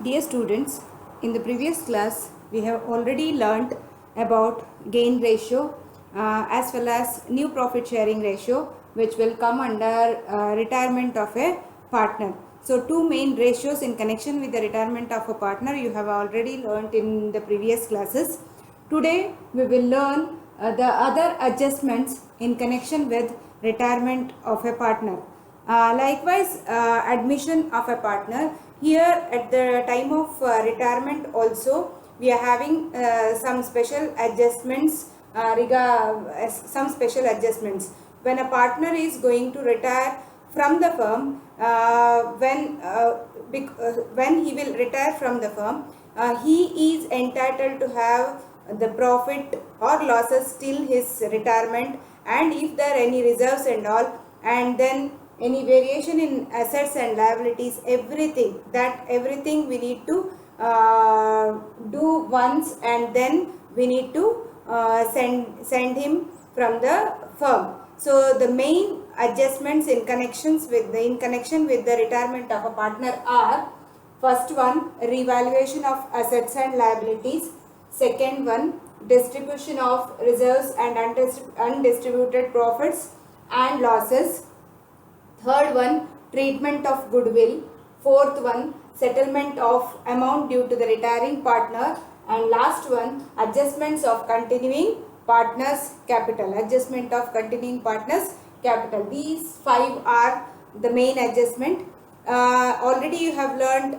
Dear students, in the previous class we have already learnt about gain ratio as well as new profit sharing ratio, which will come under retirement of a partner. So two main ratios in connection with the retirement of a partner you have already learnt in the previous classes. Today we will learn the other adjustments in connection with retirement of a partner. Likewise, admission of a partner. Here at the time of retirement also we are having some special adjustments some special adjustments. When a partner is going to retire from the firm, when he will retire from the firm, he is entitled to have the profit or losses till his retirement, and if there are any reserves and all, and then any variation in assets and liabilities, everything we need to do once, and then we need to send him from the firm. So the main adjustments in connection with the retirement of a partner are: first one, revaluation of assets and liabilities; second one, distribution of reserves and undistributed profits and losses; third one, treatment of goodwill; fourth one, settlement of amount due to the retiring partner; and last one, adjustments of continuing partners capital. These five are the main adjustment. Already you have learned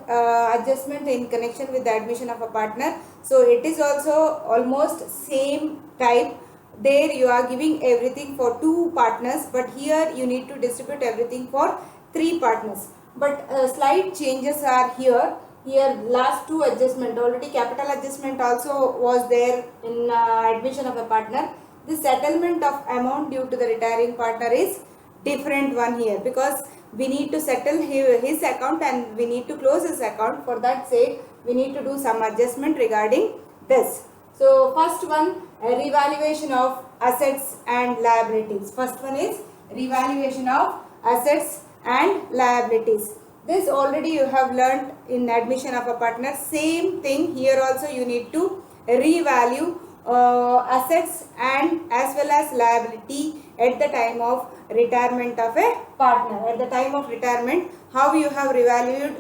adjustment in connection with the admission of a partner, so it is also almost same type. There you are giving everything for two partners, but here you need to distribute everything for three partners. But slight changes are here. Last two adjustment, already capital adjustment also was there in admission of a partner. The settlement of amount due to the retiring partner is different one here, because we need to settle his account and we need to close his account. For that sake, we need to do some adjustment regarding this. So first one, a revaluation of assets and liabilities. First one is revaluation of assets and liabilities. This already you have learnt in admission of a partner. Same thing here also, you need to revalue assets and as well as liability at the time of retirement of a partner. At the time of retirement, how you have revalued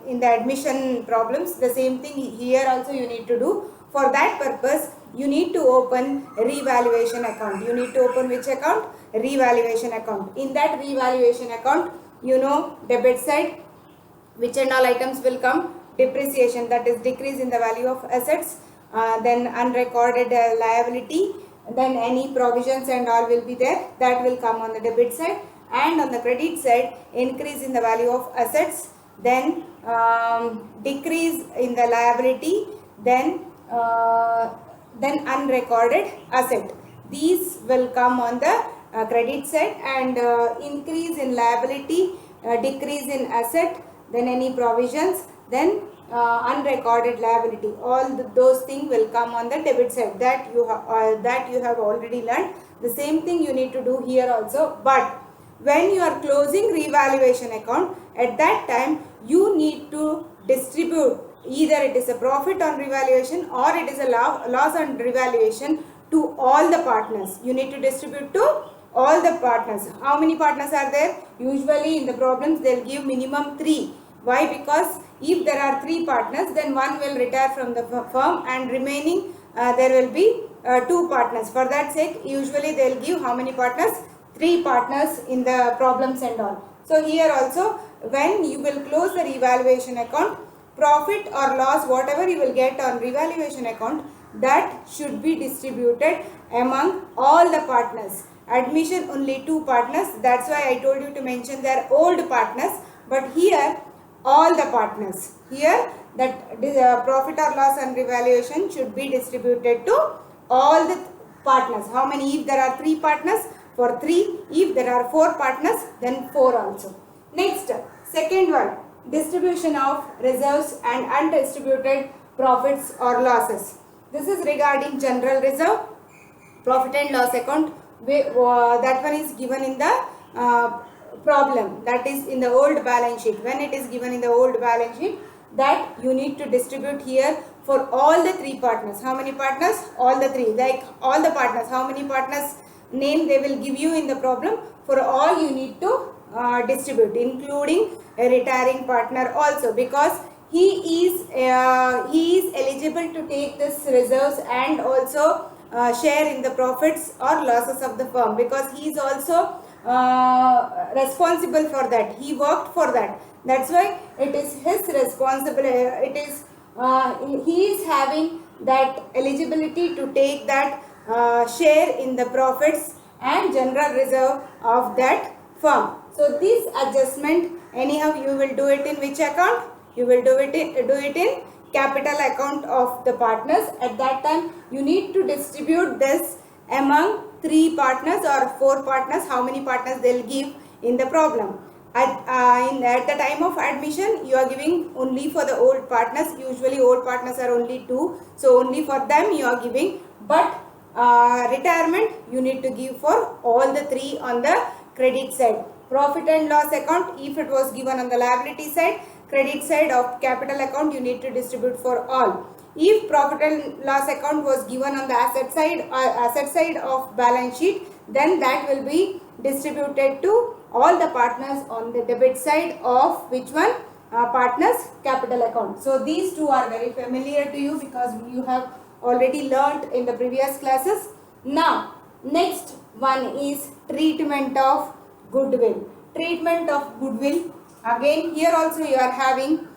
in the admission problems, the same thing here also you need to do. For that purpose, you need to open a revaluation account. You need to open which account? Revaluation account. In that revaluation account, debit side, which and all items will come? Depreciation, that is decrease in the value of assets, then unrecorded liability, then any provisions and all will be there, that will come on the debit side. And on the credit side, increase in the value of assets, then decrease in the liability, then unrecorded asset. These will come on the credit side, and increase in liability, decrease in asset, then any provisions, then unrecorded liability. All those things will come on the debit side. That you have already learned. The same thing you need to do here also. But when you are closing revaluation account, at that time you need to distribute, either it is a profit on revaluation or it is a loss on revaluation, to all the partners. You need to distribute to all the partners. How many partners are there? Usually in the problems they will give minimum 3. Why? Because if there are 3 partners, then one will retire from the firm and remaining there will be 2 partners. For that sake, usually they will give how many partners? 3 partners in the problems and all. So here also, when you will close the revaluation account, profit or loss, whatever you will get on revaluation account, that should be distributed among all the partners. Admission only 2 partners. That's why I told you to mention their old partners. But here all the partners. Here that profit or loss on revaluation should be distributed to all the partners. How many? If there are 3 partners, for 3. If there are 4 partners, then 4 also. Next, second one, distribution of reserves and undistributed profits or losses. This is regarding general reserve, profit and loss account. That one is given in the problem, that is in the old balance sheet. When it is given in the old balance sheet, that you need to distribute here for all the three partners. How many partners? All the three. Like all the partners. How many partners name they will give you in the problem? For all you need to distribute, including a retiring partner also, because he is eligible to take this reserves and also share in the profits or losses of the firm, because he is also responsible for that. He worked for that. That's why it is his responsibility. It is he is having that eligibility to take that share in the profits and general reserve of that firm. So this adjustment, anyhow, you will do it in which account? You will do it in capital account of the partners. At that time, you need to distribute this among three partners or four partners. How many partners they'll give in the problem? At the time of admission, you are giving only for the old partners. Usually old partners are only two, so only for them you are giving. But retirement, you need to give for all the three on the credit side. Profit and loss account, if it was given on the liability side, credit side of capital account, you need to distribute for all. If profit and loss account was given on the asset side of balance sheet, then that will be distributed to all the partners on the debit side of which one? Partners capital account. So these two are very familiar to you because you have already learnt in the previous classes. Now next one is treatment of goodwill. Treatment of goodwill, again here also you are having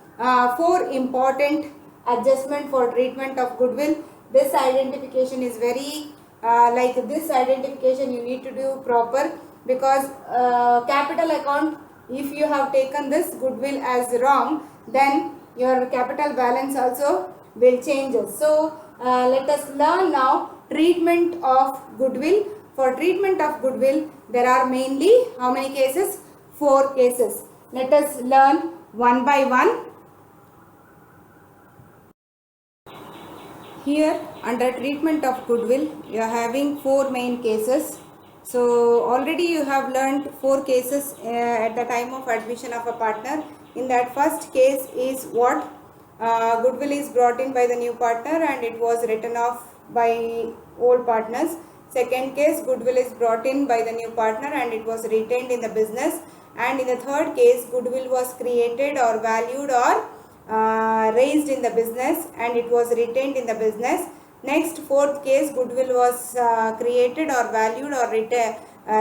four important adjustment for treatment of goodwill. This identification is very this identification you need to do proper, because capital account, if you have taken this goodwill as wrong, then your capital balance also will change. So let us learn now treatment of goodwill. For treatment of goodwill, there are mainly how many cases? 4 cases. Let us learn one by one. Here under treatment of goodwill, you are having 4 main cases. So already you have learned 4 cases at the time of admission of a partner. In that first case is what? Goodwill is brought in by the new partner and it was written off by old partners. Second case, goodwill is brought in by the new partner and it was retained in the business. And in the third case, goodwill was created or valued or raised in the business and it was retained in the business. Next, fourth case, goodwill was created or valued or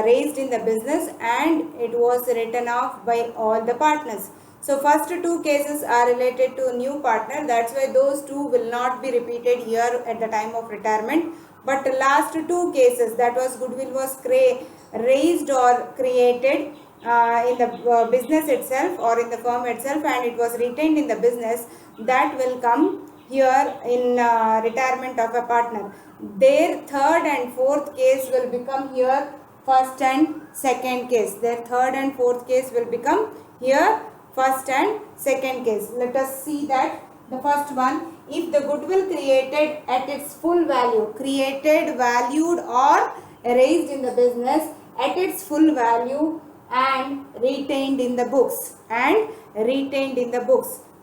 raised in the business and it was written off by all the partners. So first 2 cases are related to new partner. That's why those 2 will not be repeated here at the time of retirement. But the last 2 cases, that was goodwill was raised or created in the business itself or in the firm itself and it was retained in the business, that will come here in retirement of a partner. Their third and fourth case will become here first and second case. Their third and fourth case will become here first and second case. Let us see that. The first one, if the goodwill created at its full value, created, valued or raised in the business at its full value and retained in the books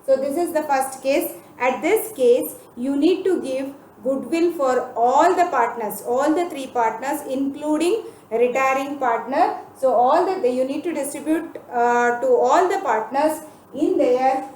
So this is the first case. At this case, you need to give goodwill for all the partners, all the 3 partners including retiring partner. So all that you need to distribute to all the partners in their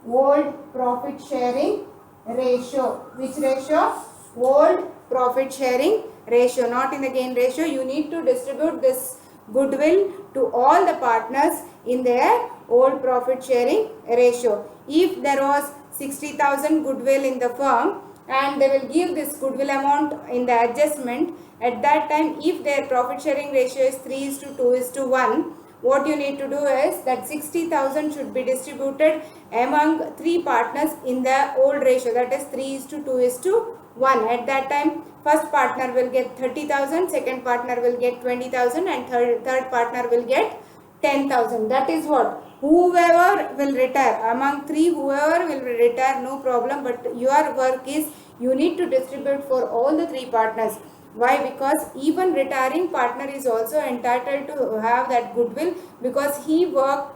old profit sharing ratio. Which ratio? Old profit sharing ratio, not in the gain ratio. You need to distribute this goodwill to all the partners in their old profit sharing ratio. If there was 60,000 goodwill in the firm and they will give this goodwill amount in the adjustment, at that time if their profit sharing ratio is 3:2:1, what you need to do is that 60,000 should be distributed among 3 partners in the old ratio, that is 3:2:1. At that time, first partner will get 30,000, second partner will get 20,000 and third partner will get 10,000. That is what? Whoever will retire, among 3 whoever will retire, no problem, but your work is you need to distribute for all the 3 partners. Why? Because even retiring partner is also entitled to have that goodwill because he worked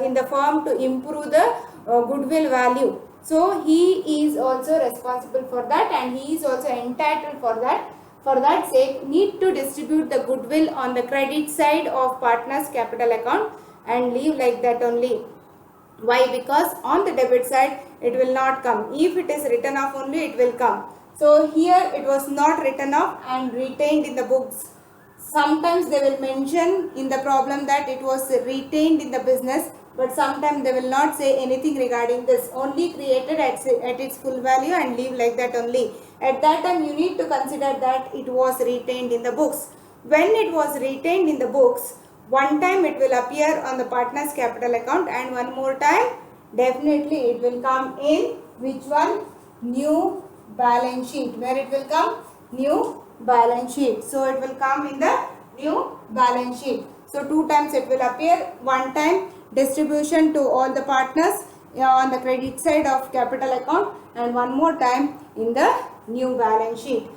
in the firm to improve the goodwill value. So he is also responsible for that, and he is also entitled for that. For that sake, need to distribute the goodwill on the credit side of partner's capital account and leave like that only. Why? Because on the debit side it will not come. If it is written off only, it will come. So here it was not written off and retained in the books. Sometimes they will mention in the problem that it was retained in the business, but sometimes they will not say anything regarding this. Only created at its full value and leave like that only. At that time you need to consider that it was retained in the books. When it was retained in the books, one time it will appear on the partner's capital account, and one more time definitely it will come in which one? New balance sheet. Where it will come? New balance sheet. So it will come in the new balance sheet. So two times it will appear. One time distribution to all the partners on the credit side of capital account, and one more time in the new balance sheet.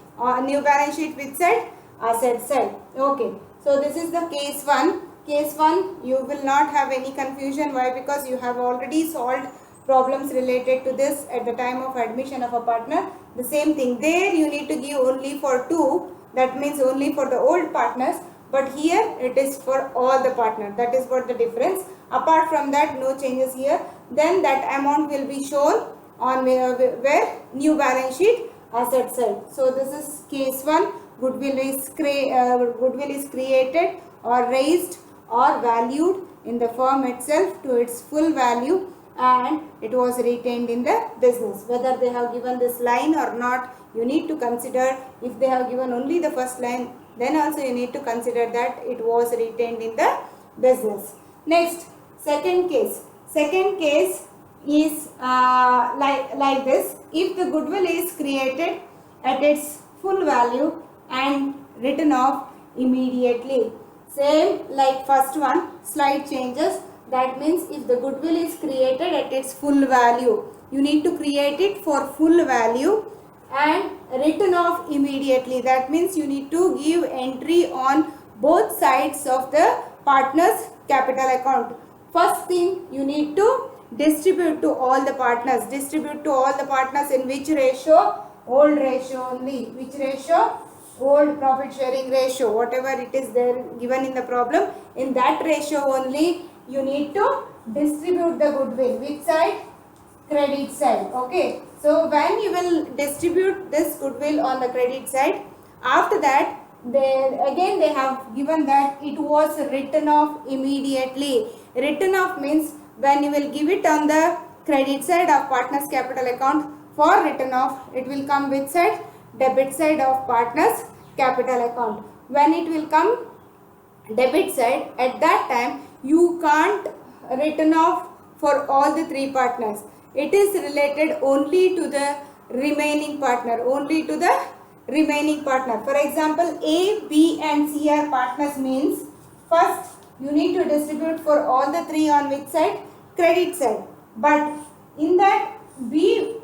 New balance sheet which side? Asset side. Okay. So this is the case 1. Case 1, you will not have any confusion. Why? Because you have already solved problems related to this at the time of admission of a partner. The same thing. There you need to give only for 2. That means only for the old partners. But here it is for all the partners. That is what the difference. Apart from that, no changes here. Then that amount will be shown on where? New balance sheet, asset side. So this is case 1. Goodwill is created or raised or valued in the firm itself to its full value, and it was retained in the business. Whether they have given this line or not, you need to consider. If they have given only the first line, then also you need to consider that it was retained in the business. Next, second case. Second case is like this. If the goodwill is created at its full value and written off immediately. Same like first one, slight changes. That means if the goodwill is created at its full value, you need to create it for full value and written off immediately. That means you need to give entry on both sides of the partner's capital account. First thing, you need to distribute to all the partners. Distribute to all the partners in which ratio? Old ratio only. Which ratio? Old profit sharing ratio. Whatever it is there given in the problem, in that ratio only you need to distribute the goodwill. Which side? Credit side. Okay. So when you will distribute this goodwill on the credit side, after that they have given that it was written off immediately. Written off means when you will give it on the credit side of partner's capital account for written off, it will come which side? Debit side of partner's capital account. When it will come debit side, at that time you can't written off for all the 3 partners. It is related only to the remaining partner. Only to the remaining partner. For example, A, B and C are partners means first you need to distribute for all the 3 on which side? Credit side. But in that B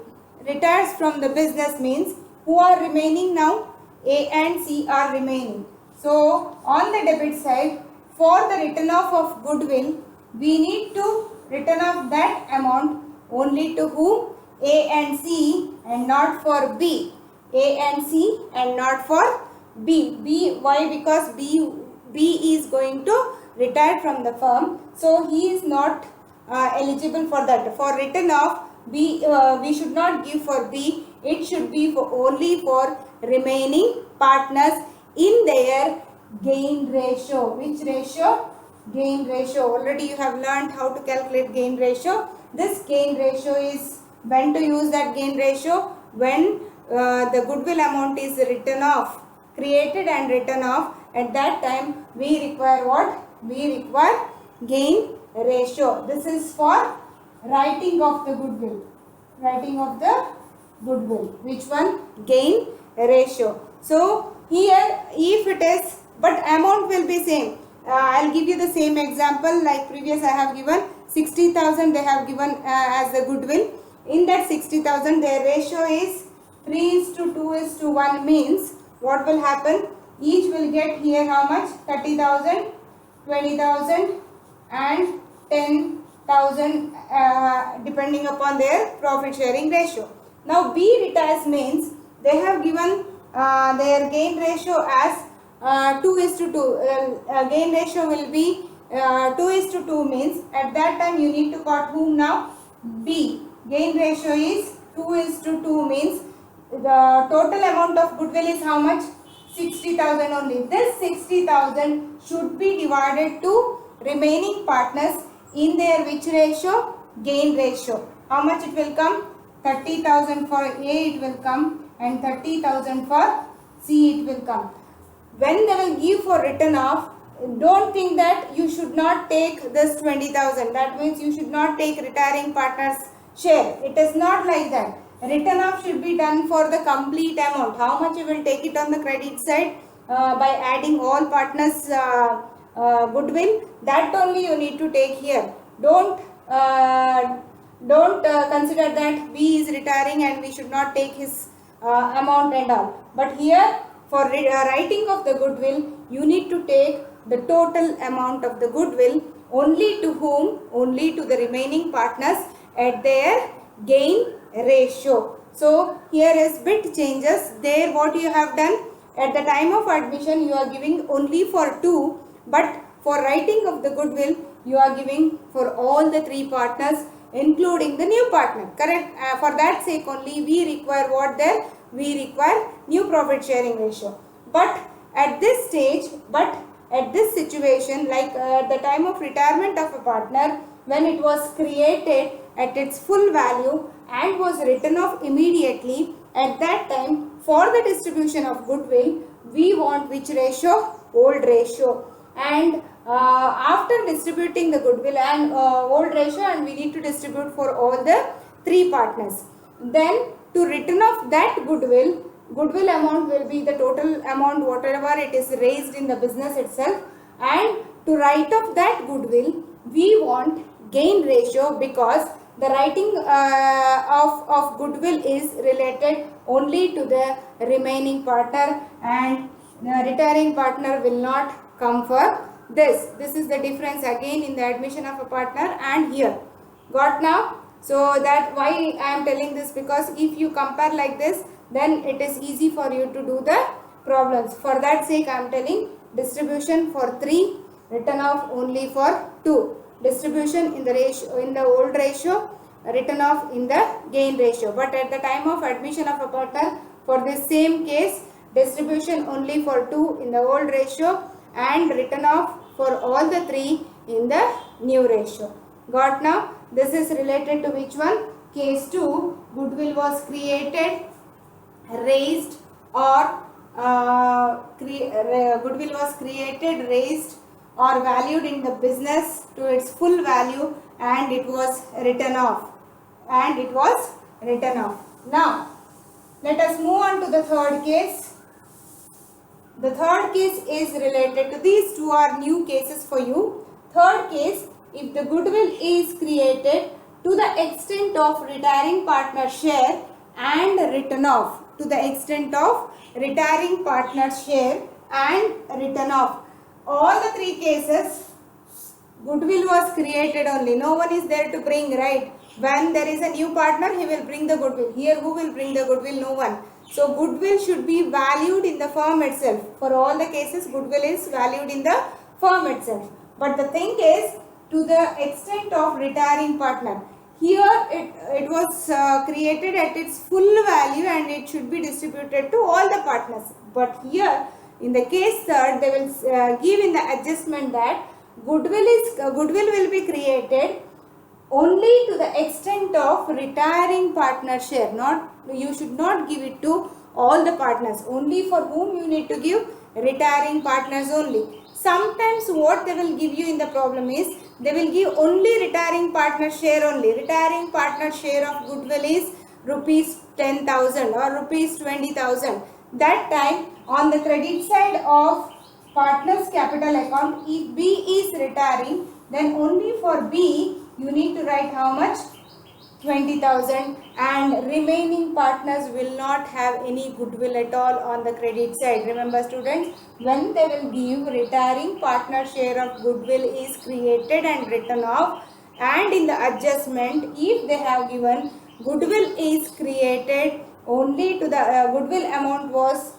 retires from the business means who are remaining now? A and C are remaining. So on the debit side, for the written off of goodwill, we need to written off that amount only to whom? A and C, and not for B. A and C and not for B. B, why? Because B is going to retire from the firm, so he is not eligible for that. For written off, B we should not give for B. It should be for only for remaining partners in their gain ratio. Which ratio? Gain ratio. Already you have learned how to calculate gain ratio. This gain ratio is when to use that gain ratio? When the goodwill amount is written off, created and written off. At that time we require what? We require gain ratio. This is for writing of the goodwill. Writing of the goodwill. Which one? Gain ratio. So here if it is, but amount will be same. I'll give you the same example like previous I have given. 60,000 they have given as the goodwill. In that 60,000 their ratio is 3:2:1 means what will happen? Each will get here how much? 30,000, 20,000 and 10,000 depending upon their profit sharing ratio. Now B retires means they have given their gain ratio as 2:2. Gain ratio will be 2:2 means at that time you need to quote whom now? B. Gain ratio is 2:2 means the total amount of goodwill is how much? 60,000 only. This 60,000 should be divided to remaining partners in their which ratio? Gain ratio. How much it will come? 30,000 for A it will come and 30,000 for C it will come. When they will give for written off, don't think that you should not take this 20,000. That means you should not take retiring partners share. It is not like that. Written off should be done for the complete amount. How much you will take it on the credit side? By adding all partners goodwill. That only you need to take here. Don't consider that B is retiring and we should not take his amount and all. But here for writing of the goodwill, you need to take the total amount of the goodwill only to whom? Only to the remaining partners at their gain ratio. So here is bit changes. There what you have done at the time of admission you are giving only for 2, but for writing of the goodwill you are giving for all the 3 partners including the new partner. Correct? For that sake only we require what there? We require new profit sharing ratio. But at this stage, at this situation, like at the time of retirement of a partner, when it was created at its full value and was written off immediately, at that time for the distribution of goodwill, we want which ratio? Old ratio. And after distributing the goodwill and old ratio, and we need to distribute for all the 3 partners. Then to written off that goodwill amount will be the total amount whatever it is raised in the business itself, and to write off that goodwill we want gain ratio because the writing of goodwill is related only to the remaining partner and the retiring partner will not come for this. This is the difference again in the admission of a partner and here. Got now? So that why I am telling this, because if you compare like this then it is easy for you to do the problems. For that sake I am telling distribution for 3, written off only for 2. Distribution in the ratio, in the old ratio, written off in the gain ratio. But at the time of admission of a partner, for this same case, distribution only for 2 in the old ratio and written off for all the 3 in the new ratio. Got now? This is related to which one? Case 2, goodwill was created, raised or goodwill was created, raised or valued in the business to its full value and it was written off. Now, let us move on to the third case. The third case is related to these 2 are new cases for you. Third case, if the goodwill is created to the extent of retiring partner share and written off, to the extent of retiring partner share and written off. All the 3 cases, goodwill was created only. No one is there to bring, right? When there is a new partner, he will bring the goodwill. Here, who will bring the goodwill? No one. So, goodwill should be valued in the firm itself. For all the cases, goodwill is valued in the firm itself. But the thing is, to the extent of retiring partner. Here, it was created at its full value and it should be distributed to all the partners. But here, in the case third, they will give in the adjustment that goodwill will be created only to the extent of retiring partner share. You should not give it to all the partners. Only for whom you need to give? Retiring partners only. Sometimes what they will give you in the problem is they will give only retiring partner share only. Retiring partner share of goodwill is rupees 10,000 or rupees 20,000. That time on the credit side of partner's capital account, if B is retiring, then only for B you need to write how much? 20,000, and remaining partners will not have any goodwill at all on the credit side. Remember students, when they will give retiring partner share of goodwill is created and written off, And in the adjustment, if they have given goodwill is created only to the goodwill amount was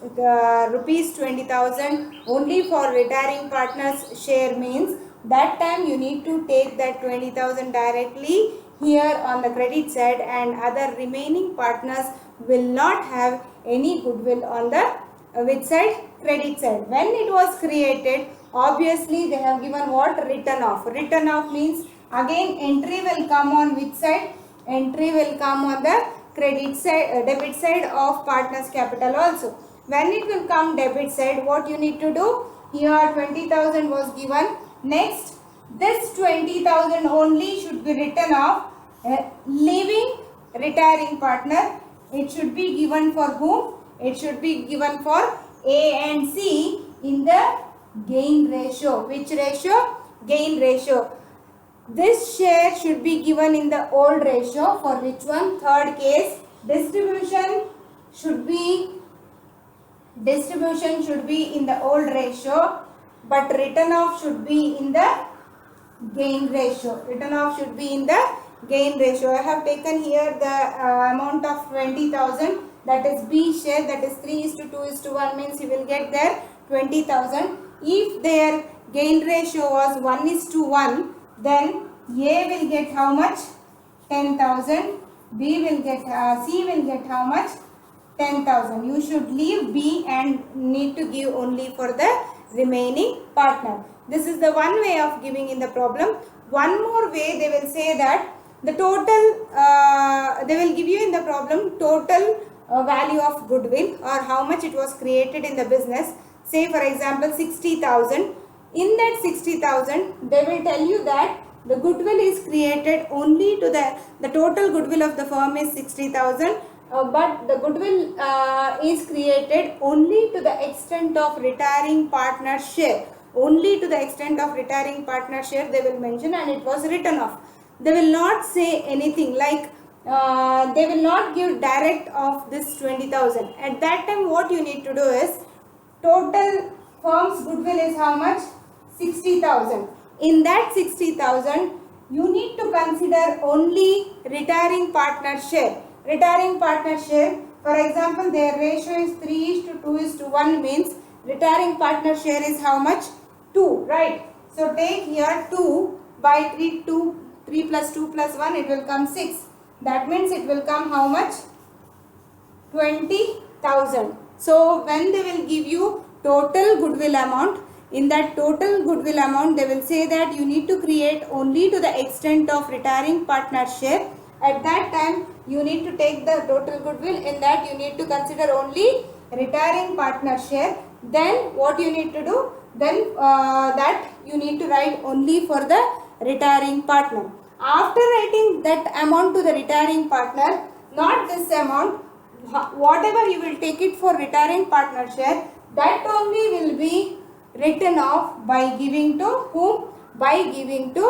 rupees 20,000 only for retiring partners share, means that time you need to take that 20,000 directly here on the credit side, and other remaining partners will not have any goodwill on the which side, credit side. When it was created, obviously they have given what, written off. Written off means again entry will come on which side, entry will come on the credit side, debit side of partners capital also. When it will come debit side, what you need to do, here 20,000 was given. Next, this 20,000 only should be written off, leaving retiring partner. It should be given for whom? It should be given for A and C in the gain ratio. Which ratio? Gain ratio. This share should be given in the old ratio. For which one? Third case. Distribution should be in the old ratio, but written off should be in the gain ratio. Written off should be in the gain ratio. I have taken here the amount of 20,000, that is B share, that is 3:2:1, means you will get there 20,000. If their gain ratio was 1:1, then A will get how much? 10,000. B will get C will get how much? 10,000. You should leave B and need to give only for the remaining partner. This is the one way of giving in the problem. One more way, they will say that the total, they will give you in the problem total value of goodwill, or how much it was created in the business. Say for example 60,000. In that 60,000, they will tell you that the goodwill is created only to the total goodwill of the firm is 60,000. But the goodwill is created only to the extent of retiring partner share. Only to the extent of retiring partner share they will mention, and it was written off. They will not say anything like, they will not give direct of this 20,000. At that time what you need to do is, total firm's goodwill is how much? 60,000. In that 60,000, you need to consider only retiring partner share. Retiring partner share, for example, their ratio is 3:2:1, means retiring partner share is how much? 2, right? So take here 2 by 3, 3 plus 2 plus 1, it will come 6. That means it will come how much? 20,000. So when they will give you total goodwill amount, in that total goodwill amount they will say that you need to create only to the extent of retiring partner share. At that time you need to take the total goodwill, in that you need to consider only retiring partner share. Then what you need to do? Then that you need to write only for the retiring partner. After writing that amount to the retiring partner, not this amount, whatever you will take it for retiring partner share, that only will be written off by giving to whom? By giving to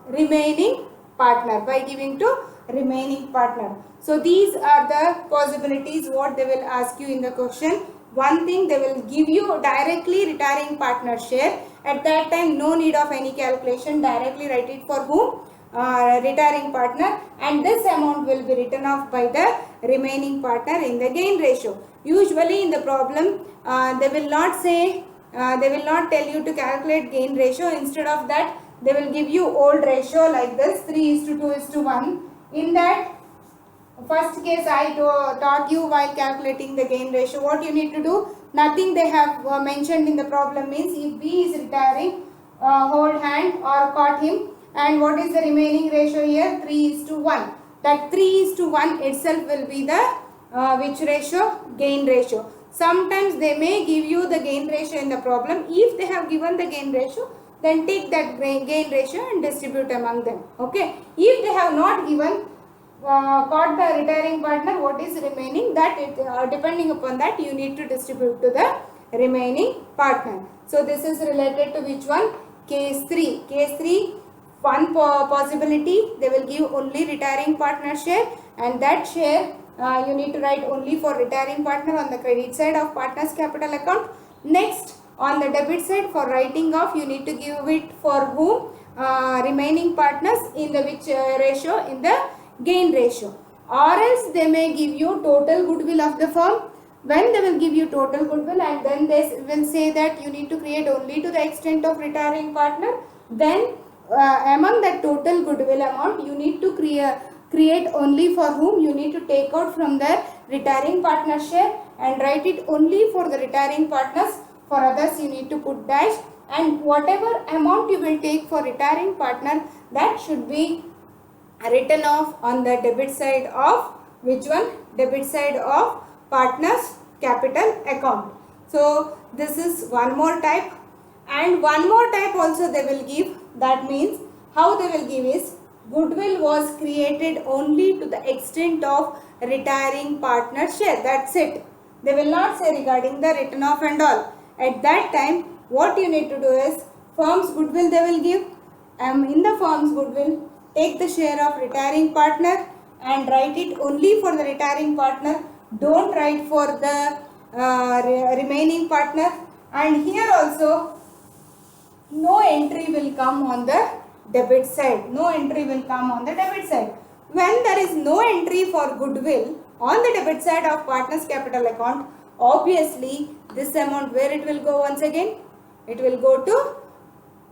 remaining partner. By giving to remaining partner. So these are the possibilities what they will ask you in the question. One thing, they will give you directly retiring partner share. At that time no need of any calculation, directly write it for whom? Retiring partner, and this amount will be written off by the remaining partner in the gain ratio. Usually in the problem they will not say, they will not tell you to calculate gain ratio. Instead of that they will give you old ratio like this, 3:2:1. In that first case I taught you while calculating the gain ratio, what you need to do? Nothing they have mentioned in the problem, means if B is retiring, hold hand or caught him, and what is the remaining ratio here? 3:1. That 3:1 itself will be the which ratio? Gain ratio. Sometimes they may give you the gain ratio in the problem. If they have given the gain ratio, then take that gain ratio and distribute among them. Okay. If they have not given, got the retiring partner, what is remaining, that it, depending upon that you need to distribute to the remaining partner. So this is related to which one? Case 3. Case 3, one possibility, they will give only retiring partner share, and that share you need to write only for retiring partner on the credit side of partners capital account. Next, on the debit side, for writing off, you need to give it for whom? remaining partners in the which ratio, in the gain ratio. Or else they may give you total goodwill of the firm. When they will give you total goodwill and then they will say that you need to create only to the extent of retiring partner, then among that total goodwill amount you need to create only for whom you need to take out from their retiring partner share and write it only for the retiring partners. For others you need to put dash, and whatever amount you will take for retiring partner, that should be written off on the debit side of which one? Debit side of partners capital account. So this is one more type, and one more type also they will give. That means how they will give is goodwill was created only to the extent of retiring partner share. That's it. They will not say regarding the written off and all. At that time what you need to do is firm's goodwill they will give. In the firm's goodwill, take the share of retiring partner and write it only for the retiring partner. Don't write for the remaining partner. And here also no entry will come on the debit side. No entry will come on the debit side. When there is no entry for goodwill on the debit side of partner's capital account, obviously this amount where it will go once again? It will go to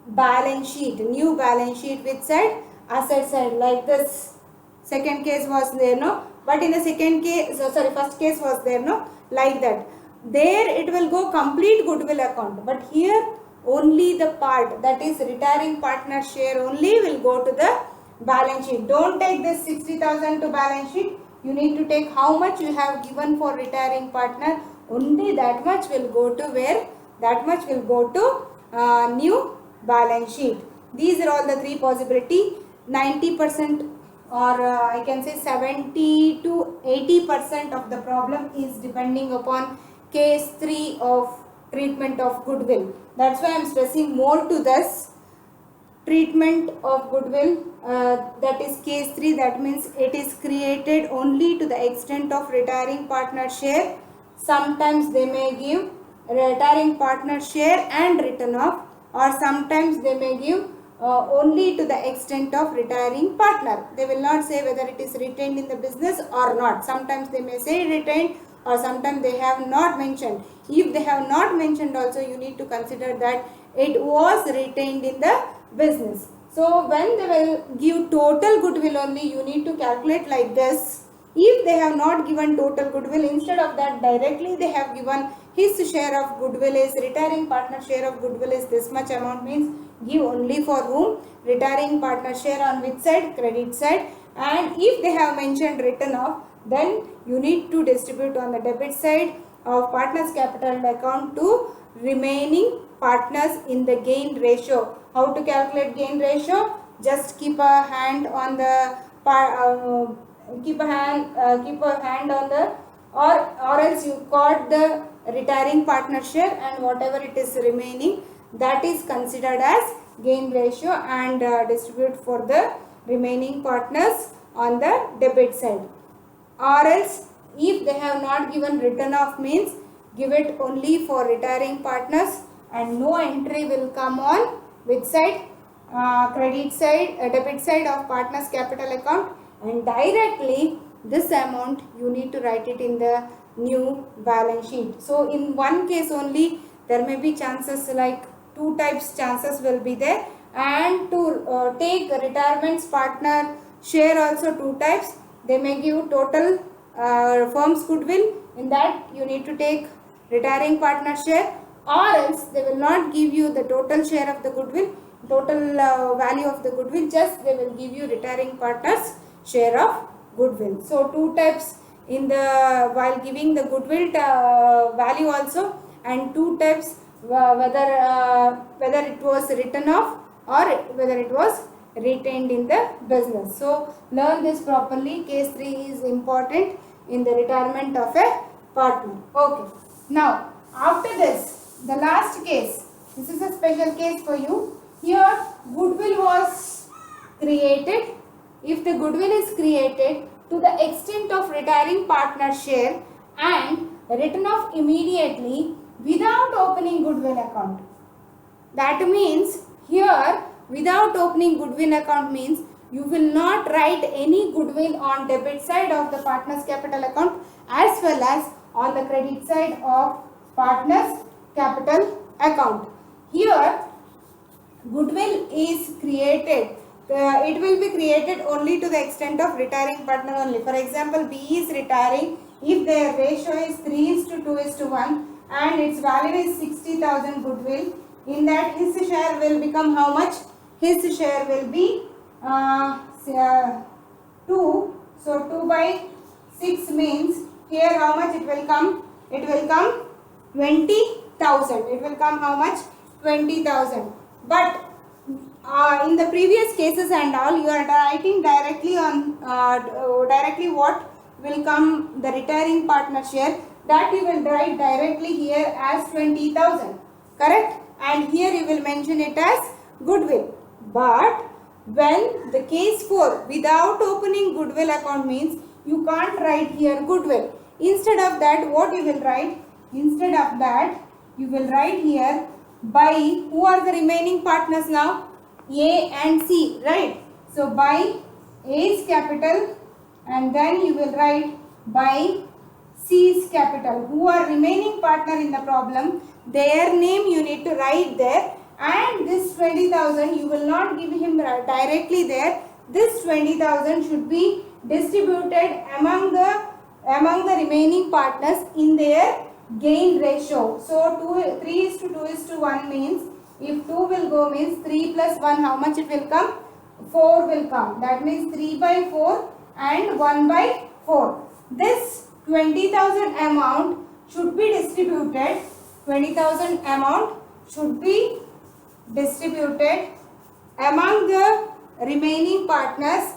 balance sheet, new balance sheet. Which side? Asset side, like this. Second case was there, no? But in the second case, first case was there, no? Like that. There it will go complete goodwill account. But here only the part, that is retiring partner share only will go to the balance sheet. Don't take this 60,000 to balance sheet. You need to take how much you have given for retiring partner. Only that much will go to where? That much will go to new balance sheet. These are all the three possibility. 90% or I can say 70 to 80% of the problem is depending upon case 3 of treatment of goodwill. That's why I am stressing more to this treatment of goodwill. That is case 3. That means it is created only to the extent of retiring partner share. Sometimes they may give retiring partner share and written off, or sometimes they may give only to the extent of retiring partner. They will not say whether it is retained in the business or not. Sometimes they may say retained, or sometimes they have not mentioned. If they have not mentioned also, you need to consider that it was retained in the business. So when they will give total goodwill only, you need to calculate like this. If they have not given total goodwill, instead of that directly they have given his share of goodwill is, retiring partner share of goodwill is this much amount, means give only for whom? Retiring partner share on which side? Credit side. And if they have mentioned written off, then you need to distribute on the debit side of partners capital account to remaining partners in the gain ratio. How to calculate gain ratio? Just keep a hand on the keep a hand on the, or else you got the retiring partner share, and whatever it is remaining, that is considered as gain ratio, and distribute for the remaining partners on the debit side. Or else if they have not given written off, means give it only for retiring partners, and no entry will come on which side? Credit side, debit side of partners capital account, and directly this amount you need to write it in the new balance sheet. So in one case only there may be chances like 2 types chances will be there, and to take retirement's partner share also 2 types. They may give total firm's goodwill, in that you need to take retiring partner share, or else they will not give you the total share of the goodwill, total value of the goodwill, just they will give you retiring partners share of goodwill. So 2 types in the while giving the goodwill value also, and 2 types whether it was written off or whether it was retained in the business. So learn this properly. Case 3 is important in the retirement of a partner. Okay. Now after this, the last case. This is a special case for you. Here goodwill was created. If the goodwill is created to the extent of retiring partner share and written off immediately without opening goodwill account. That means here without opening goodwill account means you will not write any goodwill on debit side of the partner's capital account as well as on the credit side of partner's capital account. Here goodwill is created, it will be created only to the extent of retiring partner only. For example, B is retiring if their ratio is 3:2:1 and its value is 60,000 goodwill. In that his share will become how much? His share will be 2. So 2 by 6 means here how much it will come? It will come 20,000. It will come how much? 20,000. But in the previous cases and all, you are writing directly on directly what will come the retiring partner share, that you will write directly here as 20,000, correct? And here you will mention it as goodwill. But when the case 4, without opening goodwill account means you can't write here goodwill. Instead of that, what you will write? Instead of that, you will write here by, who are the remaining partners now? A and C, right? So by A's capital, and then you will write by C's capital. Who are remaining partner in the problem, their name you need to write there, and this 20,000 you will not give him directly there. This 20,000 should be distributed among the remaining partners in their gain ratio. So 3:2:1 means if 2 will go means 3 plus 1, how much it will come? 4 will come. That means 3 by 4 and 1 by 4. This 20,000 amount should be distributed. 20,000 amount should be distributed among the remaining partners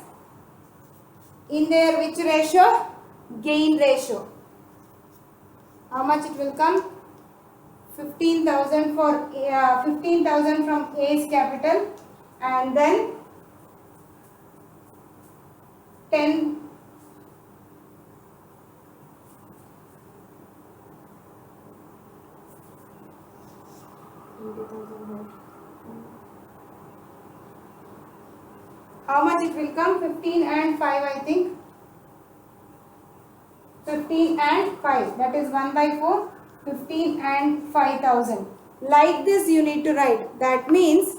in their which ratio? Gain ratio. How much it will come? 15,000 for 15,000 from A's capital, and then 10 how much it will come? 15 and 5, I think. 15 and 5, that is 1 by 4. 15 and 5,000. Like this you need to write. That means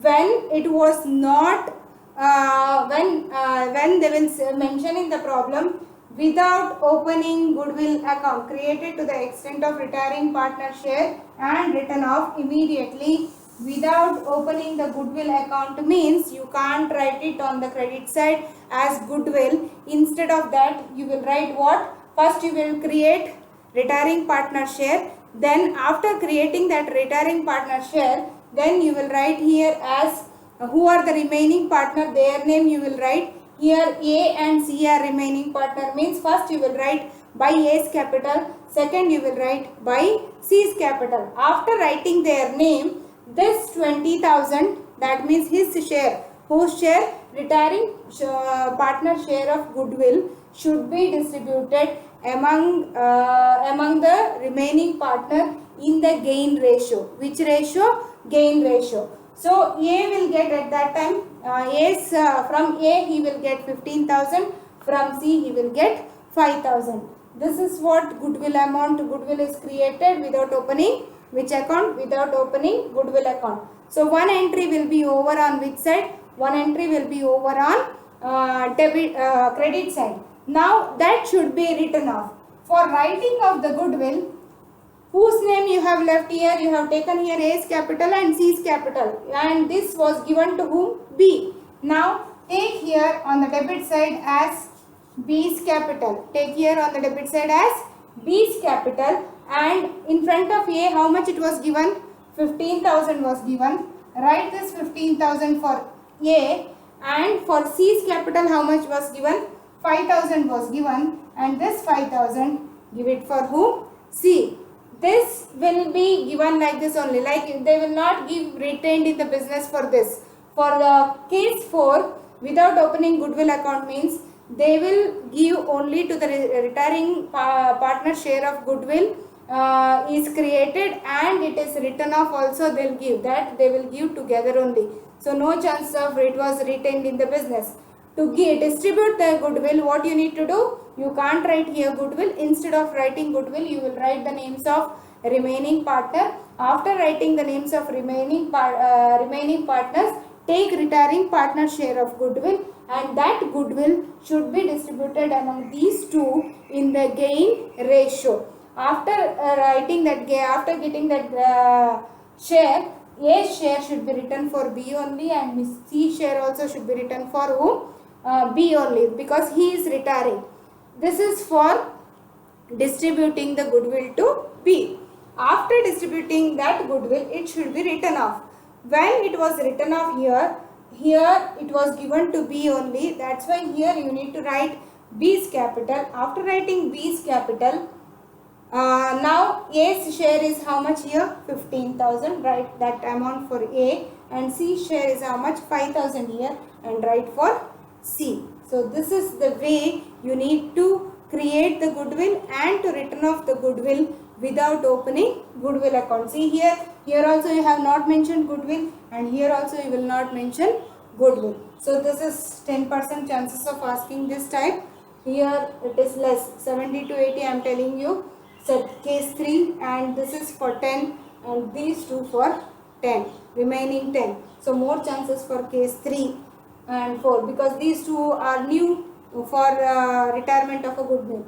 when it was not when they will mention in the problem, without opening goodwill account created to the extent of retiring partner share and written off immediately, without opening the goodwill account means you can't write it on the credit side as goodwill. Instead of that, you will write what? First you will create retiring partner share, then after creating that retiring partner share, then you will write here as who are the remaining partner, their name you will write. Here A and C are remaining partner means first you will write by A's capital, second you will write by C's capital. After writing their name, this 20,000, that means his share, whose share? Retiring partner share of goodwill should be distributed among the remaining partner in the gain ratio. Which ratio? Gain ratio. So A will get at that time from A he will get 15,000, from C he will get 5,000. This is what goodwill amount. Goodwill is created without opening which account? Without opening goodwill account. So one entry will be over on which side? One entry will be over on credit side. Now that should be written off. For writing of the goodwill, whose name you have left here? You have taken here A's capital and C's capital, and this was given to whom? B. Now take here on the debit side as B's capital. Take here on the debit side as B's capital, and in front of A how much it was given? 15,000 was given. Write this 15,000 for A, and for C's capital how much was given? 5,000 was given, and this 5,000 give it for whom? C. This will be given like this only, like they will not give retained in the business for this. For the case 4, without opening goodwill account means they will give only to the retiring partner share of goodwill is created and it is written off also, they will give that, they will give together only. So no chance of it was retained in the business. To distribute the goodwill, what you need to do? You can't write here goodwill. Instead of writing goodwill, you will write the names of remaining partner. After writing the names of remaining partners, take retiring partner share of goodwill, and that goodwill should be distributed among these two in the gain ratio. After writing that, after getting that share, A share should be written for B only, and C share also should be written for whom? B only, because he is retiring. This is for distributing the goodwill to B. After distributing that goodwill, it should be written off. When it was written off here it was given to B only. That's why here you need to write B's capital. After writing B's capital, now A's share is how much here? 15,000. Write that amount for A, and C share is how much? 5,000 here, and write for C. So this is the way you need to create the goodwill and to return off the goodwill without opening goodwill account. See here also you have not mentioned goodwill, and here also you will not mention goodwill. So this is 10% chances of asking this type. Here it is less, 70 to 80 I am telling you. Set case 3, and this is for 10, and these two for 10, remaining 10. So more chances for case 3 and 4, because these two are new for retirement of a goodwill,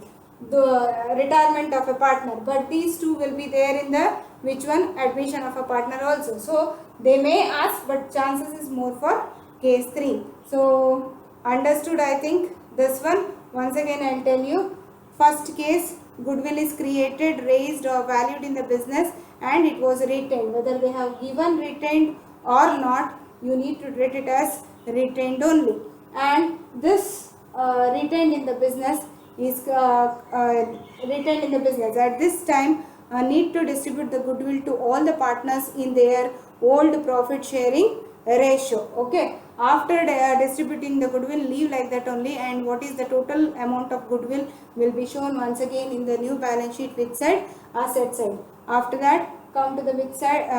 the retirement of a partner, but these two will be there in the which one? Admission of a partner also. So they may ask, but chances is more for case 3. So understood, I think this one. Once again I will tell you. First case, goodwill is created, raised or valued in the business, and it was retained. Whether they have given retained or not, you need to treat it as retained only. And this retained in the business is retained in the business. At this time, need to distribute the goodwill to all the partners in their old profit sharing ratio. Okay. After distributing the goodwill, leave like that only, and what is the total amount of goodwill will be shown once again in the new balance sheet, which side? Asset side. After that, come to the which side?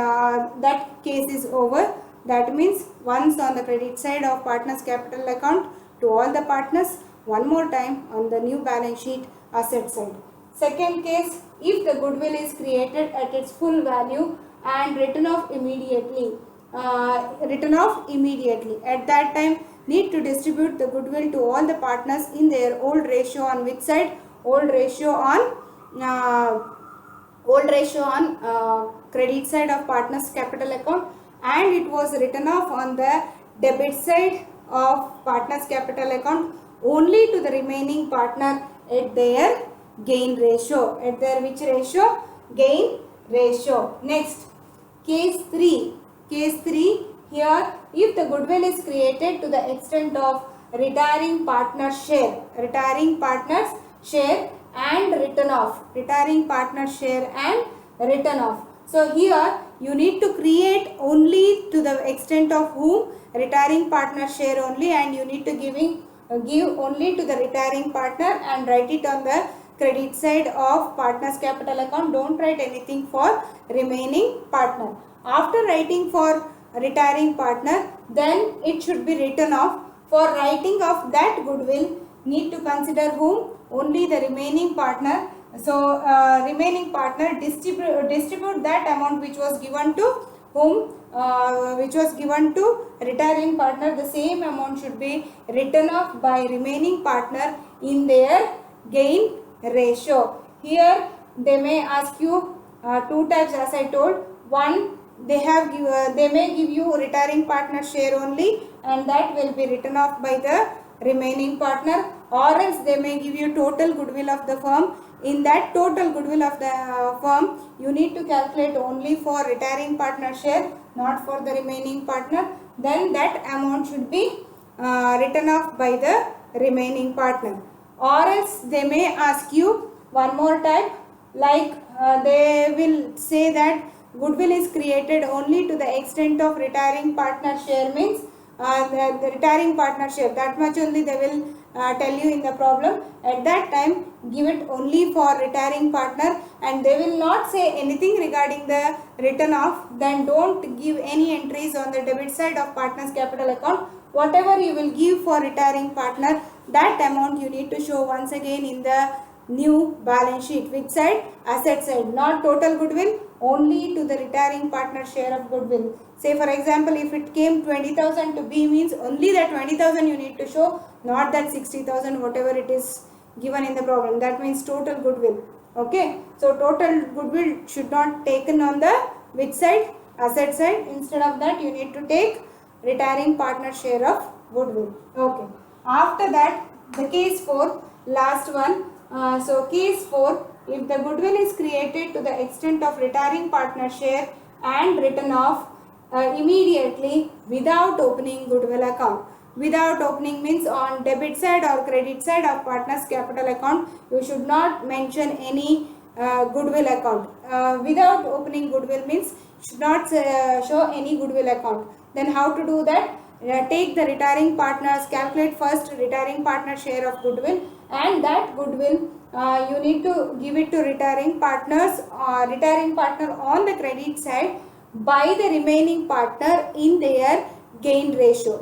That case is over. That means once on the credit side of partners capital account to all the partners, one more time on the new balance sheet asset side. Second case, if the goodwill is created at its full value and written off immediately. At that time, need to distribute the goodwill to all the partners in their old ratio on which side? Old ratio on credit side of partners capital account, and it was written off on the debit side of partners capital account only to the remaining partner at their gain ratio. At their which ratio? Gain ratio. Next, case 3. Case 3, here if the goodwill is created to the extent of retiring partner share and written off. Retiring partner share and written off. So here you need to create only to the extent of whom? Retiring partner share only, and you need to give only to the retiring partner and write it on the credit side of partners capital account. Don't write anything for remaining partner. After writing for retiring partner, then it should be written off. For writing of that goodwill, need to consider whom? Only the remaining partner. So remaining partner, distribute that amount which was given to whom? Which was given to retiring partner. The same amount should be written off by remaining partner in their gain ratio. Here they may ask you two types, as I told. One, they may give you retiring partner share only, and that will be written off by the remaining partner, or else they may give you total goodwill of the firm. In that total goodwill of the firm, you need to calculate only for retiring partner share, not for the remaining partner. Then that amount should be written off by the remaining partner. Or else they may ask you one more type, like they will say that goodwill is created only to the extent of retiring partner share, means the retiring partner share, that much only they will tell you in the problem. At that time, give it only for retiring partner, and they will not say anything regarding the written off. Then don't give any entries on the debit side of partner's capital account. Whatever you will give for retiring partner, that amount you need to show once again in the new balance sheet. Which side? Asset side. Not total goodwill, only to the retiring partner share of goodwill. Say for example, if it came 20,000 to B, means only that 20,000 you need to show, not that 60,000 whatever it is given in the problem. That means total goodwill. Okay. So total goodwill should not taken on the which side? Asset side. Instead of that, you need to take retiring partner share of goodwill. Okay. After that, the case 4, last one. So case 4, if the goodwill is created to the extent of retiring partner share and written off immediately without opening goodwill account. Without opening means on debit side or credit side of partner's capital account, you should not mention any goodwill account. Without opening goodwill means should not show any goodwill account. Then how to do that? Take the retiring partners, calculate first retiring partner share of goodwill, and that goodwill you need to give it to retiring partners, retiring partner on the credit side by the remaining partner in their gain ratio.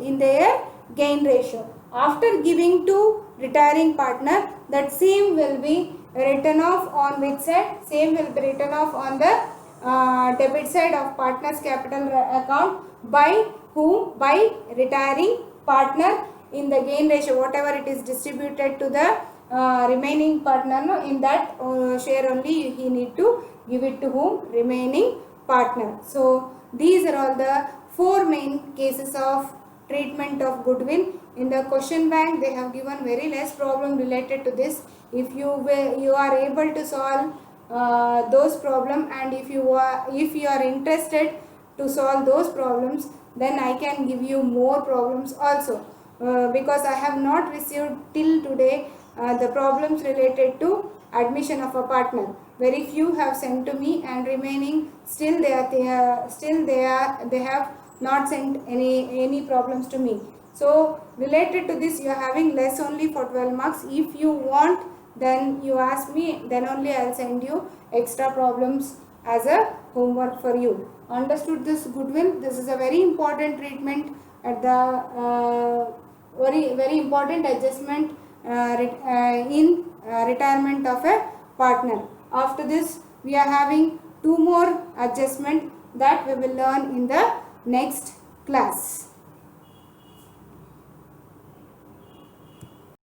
After giving to retiring partner, that same will be written off on which side? Same will be written off on the debit side of partner's capital account by whom? By retiring partner in the gain ratio, whatever it is distributed to the remaining partner, no, in that share only he need to give it to whom? Remaining partner. So these are all the 4 main cases of treatment of goodwill. In the question bank, they have given very less problem related to this. If you are able to solve those problem, and if you are interested to solve those problems, then I can give you more problems also, because I have not received till today the problems related to admission of a partner. Very few have sent to me, and remaining still they have not sent any problems to me. So related to this, you are having less only for 12 marks. If you want, then you ask me, then only I will send you extra problems as a homework for you. Understood this goodwill? This is a very important treatment at the very important adjustment in retirement of a partner. After this, we are having 2 more adjustment that we will learn in the next class.